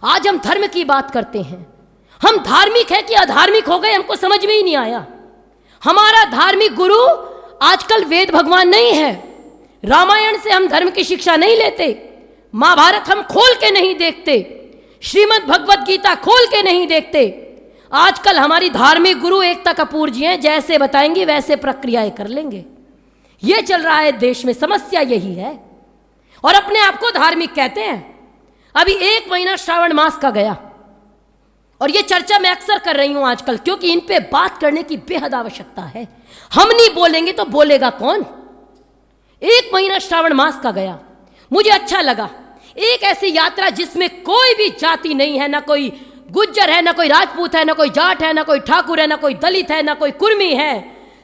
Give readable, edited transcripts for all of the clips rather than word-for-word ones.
आज हम धर्म की बात करते हैं। हम धार्मिक है कि अधार्मिक हो गए हमको समझ में ही नहीं आया। हमारा धार्मिक गुरु आजकल वेद भगवान नहीं है। रामायण से हम धर्म की शिक्षा नहीं लेते, महाभारत हम खोल के नहीं देखते, श्रीमद् भगवत गीता खोल के नहीं देखते। आजकल हमारी धार्मिक गुरु एकता कपूर जी हैं, जैसे बताएंगे वैसे प्रक्रियाएं कर लेंगे। ये चल रहा है देश में, समस्या यही है। और अपने आप को धार्मिक कहते हैं। अभी 1 महीना श्रावण मास का गया और ये चर्चा मैं अक्सर कर रही हूं आजकल, क्योंकि इन पे बात करने की बेहद आवश्यकता है। हम नहीं बोलेंगे तो बोलेगा कौन। 1 महीना श्रावण मास का गया, मुझे अच्छा लगा। एक ऐसी यात्रा जिसमें कोई भी जाति नहीं है, ना कोई गुज्जर है, ना कोई राजपूत है, ना कोई जाट है, ना कोई ठाकुर है, ना कोई दलित है, ना कोई कुर्मी है,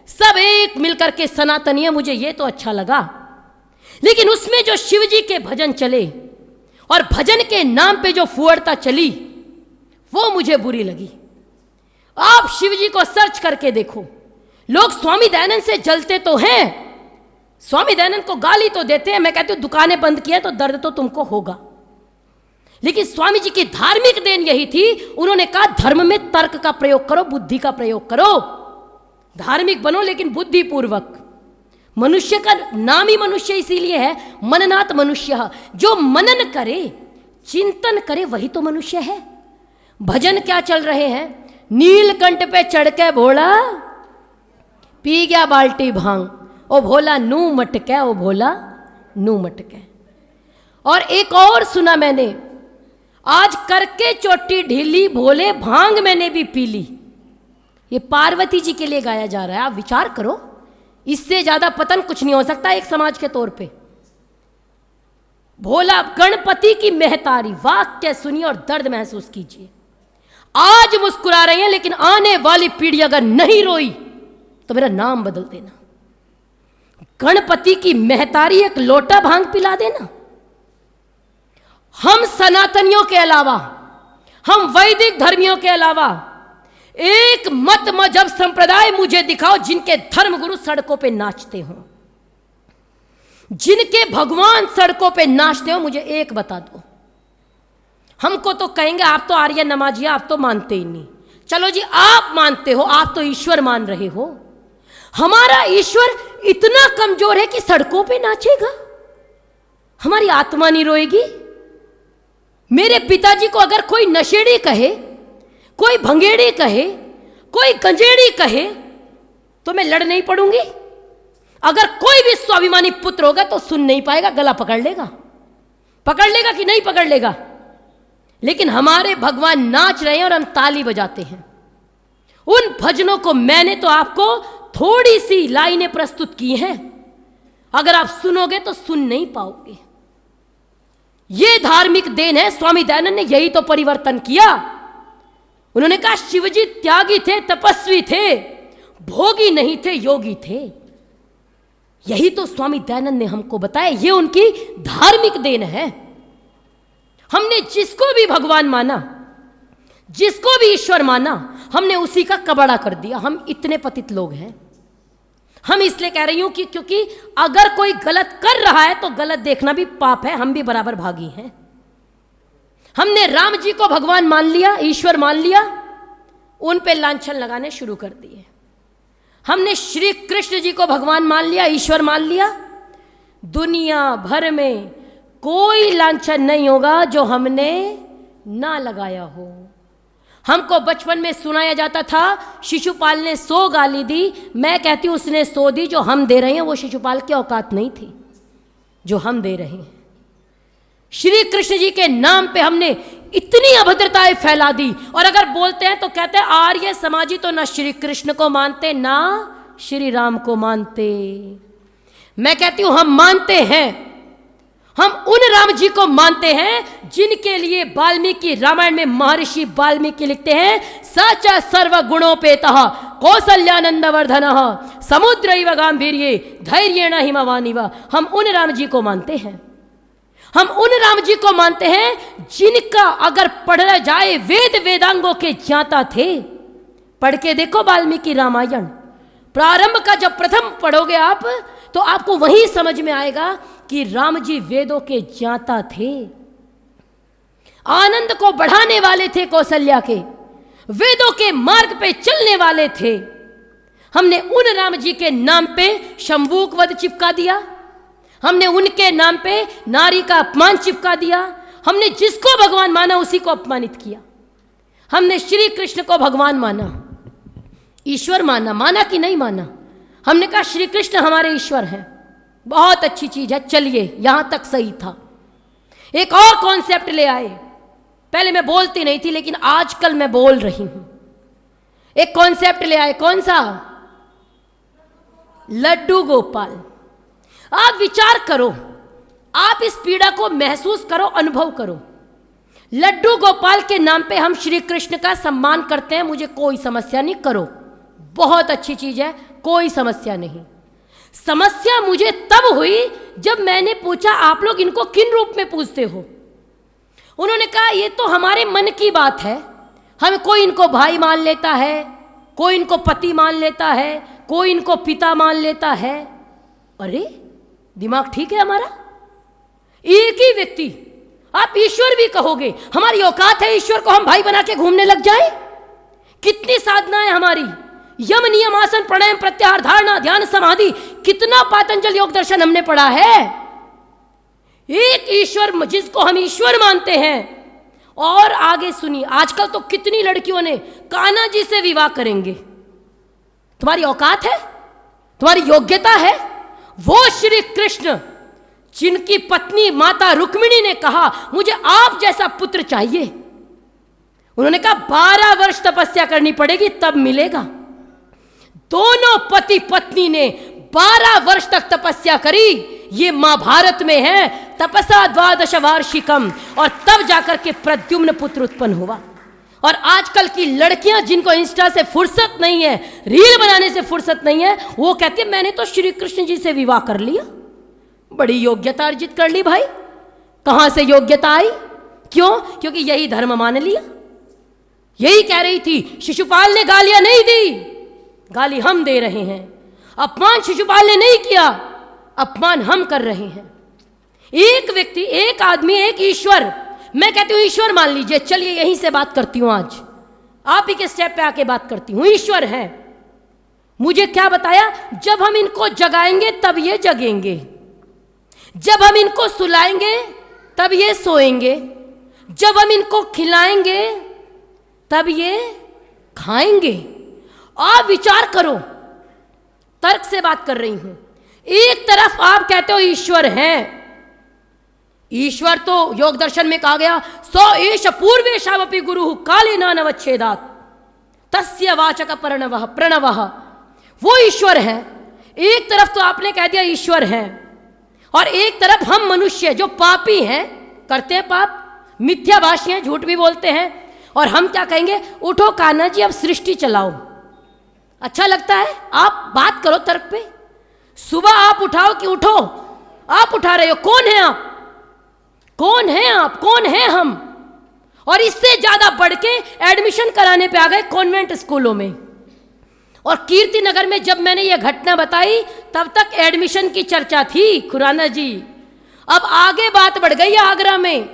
सब एक मिलकर के सनातनी है। मुझे ये तो अच्छा लगा। लेकिन उसमें जो शिव जी के भजन चले और भजन के नाम पे जो फुहड़ता चली, वो मुझे बुरी लगी। आप शिव जी को सर्च करके देखो, लोग स्वामी दयानंद से जलते तो हैं, स्वामी दयानंद को गाली तो देते हैं। मैं कहती हूं दुकानें बंद किया तो दर्द तो तुमको होगा। लेकिन स्वामी जी की धार्मिक देन यही थी, उन्होंने कहा धर्म में तर्क का प्रयोग करो, बुद्धि का प्रयोग करो, धार्मिक बनो लेकिन बुद्धिपूर्वक। मनुष्य का नाम ही मनुष्य इसीलिए है, मननात् मनुष्य। जो मनन करे, चिंतन करे, वही तो मनुष्य है। भजन क्या चल रहे हैं, नीलकंठ पे चढ़ के भोला पी गया बाल्टी भांग, ओ भोला नू मटके, ओ भोला नू मटके। और एक और सुना मैंने, आज करके चोटी ढीली, भोले भांग मैंने भी पी ली। ये पार्वती जी के लिए गाया जा रहा है। आप विचार करो, इससे ज्यादा पतन कुछ नहीं हो सकता एक समाज के तौर पे। भोला गणपति की मेहतारी, वाक्य सुनिए और दर्द महसूस कीजिए। आज मुस्कुरा रहे हैं, लेकिन आने वाली पीढ़ी अगर नहीं रोई तो मेरा नाम बदल देना। गणपति की मेहतारी एक लोटा भांग पिला देना। हम सनातनियों के अलावा, हम वैदिक धर्मियों के अलावा एक मत मजहब संप्रदाय मुझे दिखाओ जिनके धर्मगुरु सड़कों पे नाचते हो, जिनके भगवान सड़कों पे नाचते हो। मुझे एक बता दो। हमको तो कहेंगे आप तो आर्य नमाजी, आप तो मानते ही नहीं। चलो जी, आप मानते हो, आप तो ईश्वर मान रहे हो। हमारा ईश्वर इतना कमजोर है कि सड़कों पे नाचेगा? हमारी आत्मा नहीं रोएगी? मेरे पिताजी को अगर कोई नशेड़ी कहे, कोई भंगेड़ी कहे, कोई गंजेड़ी कहे, तो मैं लड़ नहीं पड़ूंगी? अगर कोई भी स्वाभिमानी पुत्र होगा तो सुन नहीं पाएगा, गला पकड़ लेगा। पकड़ लेगा कि नहीं पकड़ लेगा? लेकिन हमारे भगवान नाच रहे हैं और हम ताली बजाते हैं। उन भजनों को मैंने तो आपको थोड़ी सी लाइनें प्रस्तुत की हैं, अगर आप सुनोगे तो सुन नहीं पाओगे। यह धार्मिक देन है। स्वामी दयानंद ने यही तो परिवर्तन किया। उन्होंने कहा शिवजी त्यागी थे, तपस्वी थे, भोगी नहीं थे, योगी थे। यही तो स्वामी दयानंद ने हमको बताया। ये उनकी धार्मिक देन है। हमने जिसको भी भगवान माना, जिसको भी ईश्वर माना, हमने उसी का कबाड़ा कर दिया। हम इतने पतित लोग हैं। हम इसलिए कह रही हूं कि क्योंकि अगर कोई गलत कर रहा है तो गलत देखना भी पाप है। हम भी बराबर भागी हैं। हमने राम जी को भगवान मान लिया, ईश्वर मान लिया, उन पे लांछन लगाने शुरू कर दिए। हमने श्री कृष्ण जी को भगवान मान लिया, ईश्वर मान लिया। दुनिया भर में कोई लांछन नहीं होगा जो हमने ना लगाया हो। हमको बचपन में सुनाया जाता था शिशुपाल ने 100 गाली दी। मैं कहती हूं उसने 100 दी। जो हम दे रहे हैं वो शिशुपाल की औकात नहीं थी जो हम दे रहे हैं। श्री कृष्ण जी के नाम पे हमने इतनी अभद्रताएं फैला दी। और अगर बोलते हैं तो कहते हैं आर्य समाजी तो ना श्री कृष्ण को मानते, ना श्री राम को मानते। मैं कहती हूं हम मानते हैं। हम उन राम जी को मानते हैं जिनके लिए वाल्मीकि रामायण में महर्षि वाल्मीकि लिखते हैं सच सर्व गुणोपेतः कौसल्यानंद वर्धनः समुद्रैव गांभीर्ये धैर्येण हिमवानिव। हम उन राम जी को मानते हैं। हम उन राम जी को मानते हैं जिनका अगर पढ़ा जाए वेद वेदांगों के ज्ञाता थे। पढ़ के देखो वाल्मीकि रामायण, प्रारंभ का जब प्रथम पढ़ोगे आप तो आपको वही समझ में आएगा कि राम जी वेदों के ज्ञाता थे। आनंद को बढ़ाने वाले थे कौशल्या के, वेदों के मार्ग पे चलने वाले थे। हमने उन राम जी के नाम पे शंभूक वध चिपका दिया, हमने उनके नाम पे नारी का अपमान चिपका दिया, हमने जिसको भगवान माना उसी को अपमानित किया। हमने श्री कृष्ण को भगवान माना, ईश्वर माना, माना कि नहीं माना? हमने कहा श्री कृष्ण हमारे ईश्वर हैं, बहुत अच्छी चीज है, चलिए यहां तक सही था। एक और कॉन्सेप्ट ले आए, पहले मैं बोलती नहीं थी लेकिन आजकल मैं बोल रही हूं। एक कॉन्सेप्ट ले आए, कौन सा? लड्डू गोपाल। आप विचार करो, आप इस पीड़ा को महसूस करो, अनुभव करो। लड्डू गोपाल के नाम पे हम श्री कृष्ण का सम्मान करते हैं, मुझे कोई समस्या नहीं, करो, बहुत अच्छी चीज है, कोई समस्या नहीं। समस्या मुझे तब हुई जब मैंने पूछा आप लोग इनको किन रूप में पूजते हो? उन्होंने कहा ये तो हमारे मन की बात है, हम कोई इनको भाई मान लेता है, कोई इनको पति मान लेता है, कोई इनको पिता मान लेता है। अरे दिमाग ठीक है हमारा? एक ही व्यक्ति, आप ईश्वर भी कहोगे, हमारी औकात है ईश्वर को हम भाई बना के घूमने लग जाए? कितनी साधना है हमारी, यम नियम आसन प्राणायाम प्रत्याहार धारणा ध्यान समाधि, कितना पातंजल योग दर्शन हमने पढ़ा है। एक ईश्वर जिसको हम ईश्वर मानते हैं। और आगे सुनिए, आजकल तो कितनी लड़कियों ने कान्हा जी से विवाह करेंगे। तुम्हारी औकात है, तुम्हारी योग्यता है? वो श्री कृष्ण जिनकी पत्नी माता रुक्मिणी ने कहा मुझे आप जैसा पुत्र चाहिए, उन्होंने कहा 12 वर्ष तपस्या करनी पड़ेगी तब मिलेगा। दोनों पति पत्नी ने 12 वर्ष तक तपस्या करी, ये महाभारत में है, तपसा 12 वार्षिकम, और तब जाकर के प्रद्युम्न पुत्र उत्पन्न हुआ। और आजकल की लड़कियां जिनको इंस्टा से फुर्सत नहीं है, रील बनाने से फुर्सत नहीं है, वो कहती है मैंने तो श्री कृष्ण जी से विवाह कर लिया, बड़ी योग्यता अर्जित कर ली। भाई कहां से योग्यता आई? क्यों? क्योंकि यही धर्म मान लिया। यही कह रही थी, शिशुपाल ने गालियां नहीं दी, गाली हम दे रहे हैं। अपमान शिशुपाल ने नहीं किया, अपमान हम कर रहे हैं। एक व्यक्ति, एक आदमी, एक ईश्वर। मैं कहती हूं ईश्वर मान लीजिए, चलिए यहीं से बात करती हूं, आज आप ही के स्टेप पे आके बात करती हूं। ईश्वर है, मुझे क्या बताया? जब हम इनको जगाएंगे तब ये जगेंगे, जब हम इनको सुलाएंगे तब ये सोएंगे, जब हम इनको खिलाएंगे तब ये खाएंगे। आप विचार करो, तर्क से बात कर रही हूं। एक तरफ आप कहते हो ईश्वर है, ईश्वर तो योग दर्शन में कहा गया सो एष पूर्वेशावपि गुरु काले नानवच्छेदात् तस्य वाचक प्रणवः प्रणवः, वो ईश्वर है। एक तरफ तो आपने कह दिया ईश्वर है, और एक तरफ हम मनुष्य जो पापी हैं, करते हैं पाप, मिथ्याभाषी हैं, झूठ भी बोलते हैं, और हम क्या कहेंगे? उठो कान्हा जी अब सृष्टि चलाओ। अच्छा लगता है? आप बात करो तर्क पे। सुबह आप उठाओ कि उठो, आप उठा रहे हो, कौन है आप? कौन है आप? कौन है हम? और इससे ज्यादा बढ़ के एडमिशन कराने पे आ गए कॉन्वेंट स्कूलों में। और कीर्ति नगर में जब मैंने ये घटना बताई तब तक एडमिशन की चर्चा थी, खुराना जी। अब आगे बात बढ़ गई है आगरा में,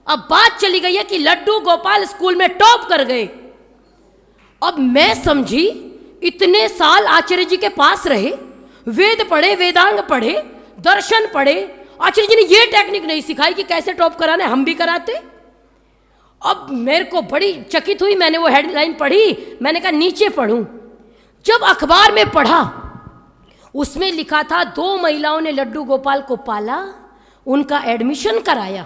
अब बात चली गई है कि लड्डू गोपाल स्कूल में टॉप कर गए। अब मैं समझी, इतने साल आचार्य जी के पास रहे, वेद पढ़े, वेदांग पढ़े, दर्शन पढ़े, आचार्य जी ने ये टेक्निक नहीं सिखाई कि कैसे टॉप कराना है, हम भी कराते। अब मेरे को बड़ी चकित हुई, मैंने वो हेडलाइन पढ़ी, मैंने कहा नीचे पढ़ूं। जब अखबार में पढ़ा, उसमें लिखा था 2 महिलाओं ने लड्डू गोपाल को पाला, उनका एडमिशन कराया।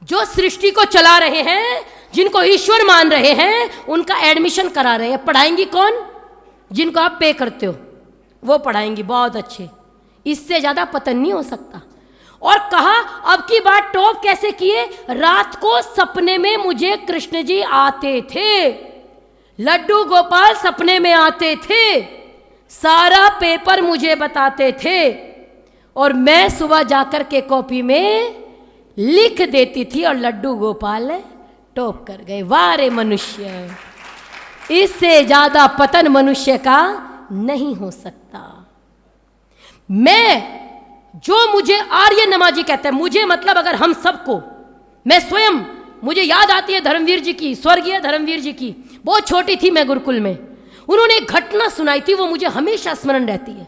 जो सृष्टि को चला रहे हैं, जिनको ईश्वर मान रहे हैं, उनका एडमिशन करा रहे हैं। पढ़ाएंगी कौन? जिनको आप पे करते हो वो पढ़ाएंगी, बहुत अच्छे। इससे ज्यादा पतन नहीं हो सकता। और कहा अब की बात टॉप कैसे किए? रात को सपने में मुझे कृष्ण जी आते थे, लड्डू गोपाल सपने में आते थे, सारा पेपर मुझे बताते थे, और मैं सुबह जाकर के कॉपी में लिख देती थी, और लड्डू गोपाल टॉप कर गए। वाह रे मनुष्य, इससे ज्यादा पतन मनुष्य का नहीं हो सकता। मैं, जो मुझे आर्य नमाजी कहते हैं, मुझे मतलब अगर हम सबको, मैं स्वयं, मुझे याद आती है धर्मवीर जी की, स्वर्गीय धर्मवीर जी की। बहुत छोटी थी मैं गुरुकुल में, उन्होंने एक घटना सुनाई थी, वो मुझे हमेशा स्मरण रहती है।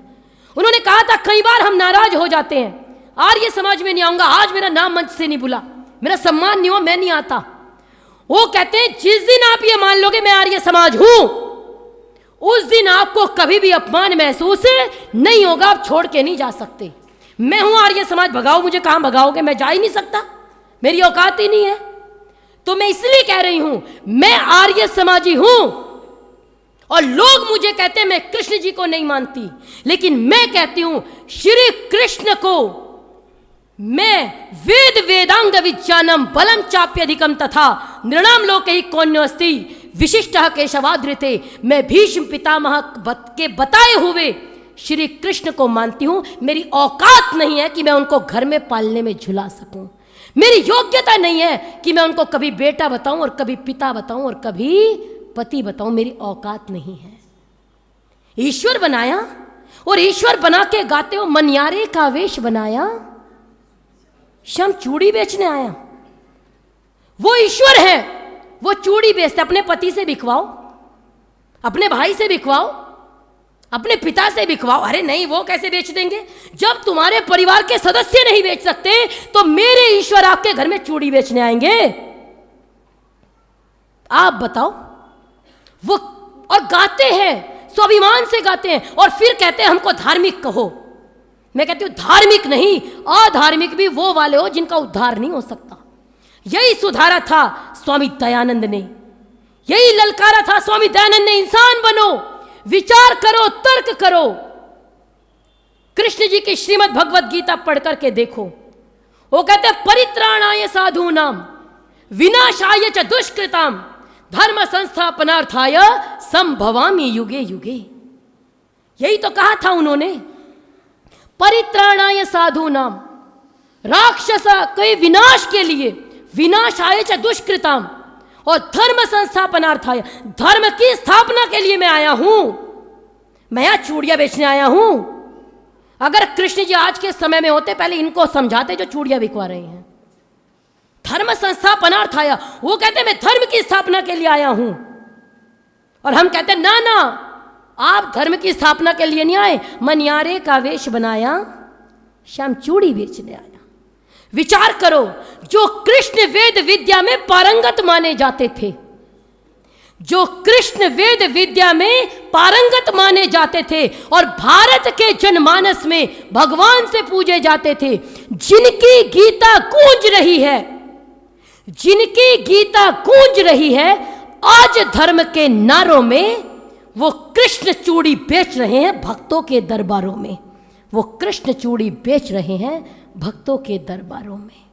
उन्होंने कहा था कई बार हम नाराज हो जाते हैं, आर्य समाज में नहीं आऊंगा, आज मेरा नाम मंच से नहीं बुला, मेरा सम्मान नहीं हुआ, मैं नहीं आता। वो कहते हैं जिस दिन आप ये मान लोगे मैं आर्य समाज हूं, उस दिन आपको कभी भी अपमान महसूस नहीं होगा, आप छोड़ के नहीं जा सकते। मैं हूं आर्य समाज, भगाओ मुझे, कहां भगाओगे, मैं जा ही नहीं सकता, मेरी औकात ही नहीं है। तो मैं इसलिए कह रही हूं मैं आर्य समाजी हूं, और लोग मुझे कहते हैं मैं कृष्ण जी को नहीं मानती, लेकिन मैं कहती हूं श्री कृष्ण को मैं वेद वेदांग विज्ञानम बलम चाप्यधिकम तथा नृणाम लोके ही कौन्योस्ति विशिष्टः केशवाधृते, मैं भीष्म पितामह के बताए हुए श्री कृष्ण को मानती हूं। मेरी औकात नहीं है कि मैं उनको घर में पालने में झुला सकूं, मेरी योग्यता नहीं है कि मैं उनको कभी बेटा बताऊं और कभी पिता बताऊं और कभी पति बताऊं, मेरी औकात नहीं है। ईश्वर बनाया और ईश्वर बना के गाते हो मनियारे का वेश बनाया, श्याम चूड़ी बेचने आया। वो ईश्वर है, वो चूड़ी बेचते, अपने पति से बिकवाओ, अपने भाई से बिकवाओ, अपने पिता से बिकवाओ। अरे नहीं, वो कैसे बेच देंगे? जब तुम्हारे परिवार के सदस्य नहीं बेच सकते तो मेरे ईश्वर आपके घर में चूड़ी बेचने आएंगे? आप बताओ। वो और गाते हैं, स्वाभिमान से गाते हैं, और फिर कहते हैं हमको धार्मिक कहो। मैं कहती हूं धार्मिक नहीं, अधार्मिक भी वो वाले हो जिनका उद्धार नहीं हो सकता। यही सुधारा था स्वामी दयानंद ने, यही ललकारा था स्वामी दयानंद ने, इंसान बनो, विचार करो, तर्क करो। कृष्ण जी की श्रीमद् भगवद गीता पढ़ करके देखो, वो कहते हैं परित्राणाय साधूनाम विनाशाय च दुष्कृताम धर्म संस्थापनार्थाय संभवामि युगे युगे। यही तो कहा था उन्होंने, परित्राणाय साधूनाम, राक्षस के विनाश के लिए, विनाशाय च दुष्कृताम, और धर्म संस्थापनार्थाय, धर्म की स्थापना के लिए मैं आया हूं। मैं यहां चूड़ियां बेचने आया हूं। अगर कृष्ण जी आज के समय में होते, पहले इनको समझाते जो चूड़ियां बिकवा रहे हैं। धर्म संस्थापनार्थाय, वो कहते मैं धर्म की स्थापना के लिए आया हूं, और हम कहते ना ना, आप धर्म की स्थापना के लिए नहीं आए, मनियारे का वेश बनाया, श्याम चूड़ी बेचने आया। विचार करो, जो कृष्ण वेद विद्या में पारंगत माने जाते थे, जो कृष्ण वेद विद्या में पारंगत माने जाते थे और भारत के जनमानस में भगवान से पूजे जाते थे, जिनकी गीता गूंज रही है, जिनकी गीता गूंज रही है, आज धर्म के नारों में वो कृष्ण चूड़ी बेच रहे हैं भक्तों के दरबारों में। वो कृष्ण चूड़ी बेच रहे हैं भक्तों के दरबारों में।